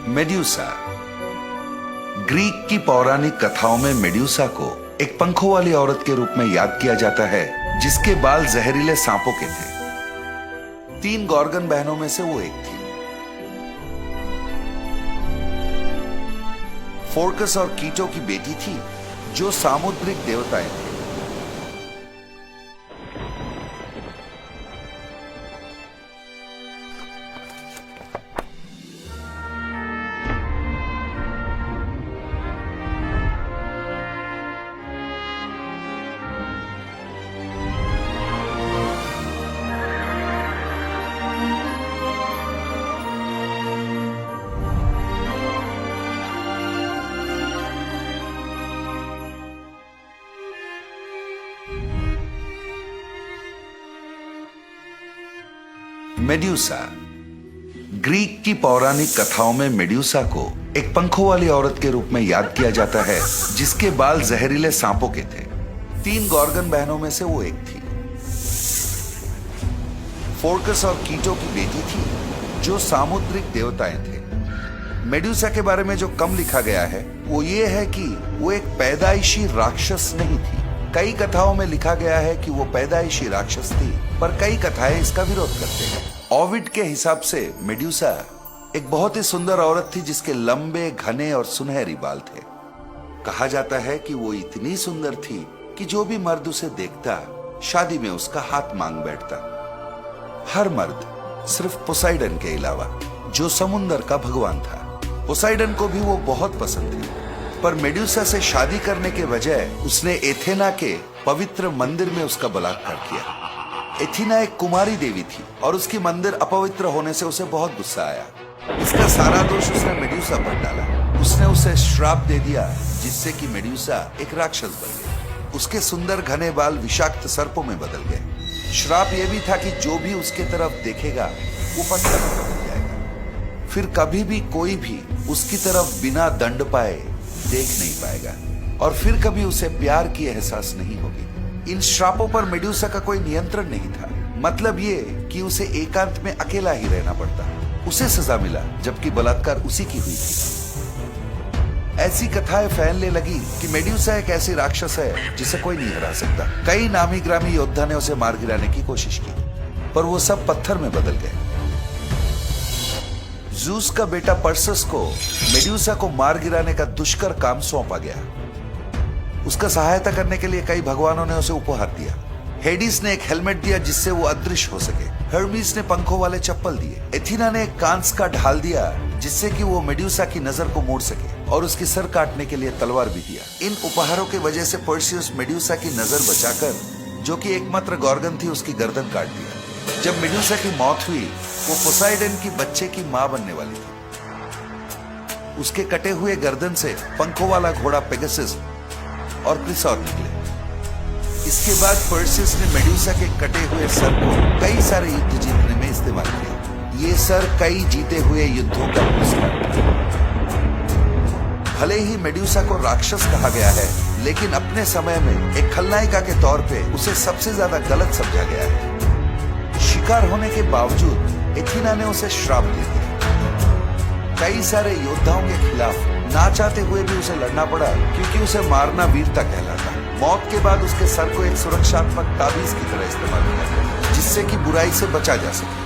Medusa. Greek की पौराणिक कथाओं में मेड्यूसा को एक पंखों वाली औरत के रूप में याद किया जाता है, जिसके बाल जहरीले सांपों के थे। 3 गॉर्गन बहनों में से वो एक थी। फोर्कस और कीटो की बेटी थी, जो सामुद्रिक देवताएं थे। मेड्यूसा। ग्रीक की पौराणिक कथाओं में मेड्यूसा को एक पंखों वाली औरत के रूप में याद किया जाता है, जिसके बाल जहरीले सांपों के थे। 3 गॉर्गन बहनों में से वो एक थी। फोर्कस और कीटो की बेटी थी, जो सामुद्रिक देवताएं थे। मेड्यूसा के बारे में जो कम लिखा गया है वो ये है कि वो एक पैदाइशी राक्षस नहीं थी। कई कथाओं में लिखा गया है कि वो पैदाइशी राक्षस थी, पर कई कथाएं इसका विरोध करते हैं। ओविड के हिसाब से मेड्यूसा एक बहुत ही सुंदर औरत थी, जिसके लंबे, घने और सुनहरी बाल थे। कहा जाता है कि वो इतनी सुंदर थी कि जो भी मर्द उसे देखता, शादी में उसका हाथ मांग बैठता। हर मर्द सिर्फ पोसाइडन के अलावा, जो समुंदर का भगवान था। पोसाइडन को भी वो बहुत पसंद थी, पर मेड्यूसा से शादी करने के बजाय उसने एथेना के पवित्र मंदिर में उसका बलात्कार किया। एथेना एक कुमारी देवी थी और उसकी मंदिर अपवित्र होने से उसे बहुत गुस्सा आया। इसका सारा दोष उसने मेड्यूसा पर डाला। उसने उसे श्राप दे दिया, जिससे कि मेड्यूसा एक राक्षस बन गई। उसके सुंदर घने बाल विषाक्त सर्पों में बदल गए। श्राप यह भी था कि जो भी उसके तरफ देखेगा वो पत्थर में बदल जाएगा। फिर कभी भी कोई भी उसकी तरफ बिना दंड पाए देख नहीं पाएगा, और फिर कभी उसे प्यार की एहसास नहीं होगी। इन श्रापों पर मेड्यूसा का कोई नियंत्रण नहीं था। मतलब ये कि उसे एकांत में अकेला ही रहना पड़ता। उसे सजा मिला, जबकि बलात्कार उसी की हुई थी। ऐसी कथाएं फैलने लगी कि मेड्यूसा एक ऐसी राक्षस है जिसे कोई नहीं हरा सकता। कई नामी ग्रामी योद्धा ने उसे मार गिराने की कोशिश की, पर वो सब पत्थर में बदल गए। ज़ूस का बेटा पर्सस को मेड्यूसा को मार गिराने का दुष्कर काम सौंपा गया। उसका सहायता करने के लिए कई भगवानों ने उसे उपहार दिया। हेडिस ने एक हेलमेट दिया, जिससे वो अदृश्य हो सके। हर्मीस ने पंखों वाले चप्पल दिए। एथेना ने एक कांस का ढाल दिया, जिससे कि वो मेड्यूसा की नजर को मोड़ सके, और उसकी सर काटने के लिए तलवार भी दिया। इन उपहारों की वजह से पर्सियस मेड्यूसा की नजर बचाकर, जो कि एकमात्र गॉर्गन थी, उसकी गर्दन काट दिया। जब मेड्यूसा की मौत हुई, वो पोसाइडन की बच्चे की मां बनने वाली थी। उसके कटे हुए गर्दन से पंखों वाला घोड़ा पेगासस और क्रिसॉर निकले। इसके बाद पर्सियस ने मेड्यूसा के कटे हुए सर को कई सारे युद्ध जीतने में इस्तेमाल किया। ये सर कई जीते हुए युद्धों का पुरस्कार था। भले ही मेड्यूसा को राक्षस कहा गया है, लेकिन अपने समय में एक खलनायिका के तौर पे उसे सबसे ज्यादा गलत समझा गया है। शिकार होने के बावजूद एथेना ने उसे श्राप दे दिया। कई सारे योद्धाओं के खिलाफ ना चाहते हुए भी उसे लड़ना पड़ा, क्योंकि उसे मारना वीरता कहलाता। मौत के बाद उसके सर को एक सुरक्षात्मक ताबीज की तरह इस्तेमाल किया गया, जिससे कि बुराई से बचा जा सके।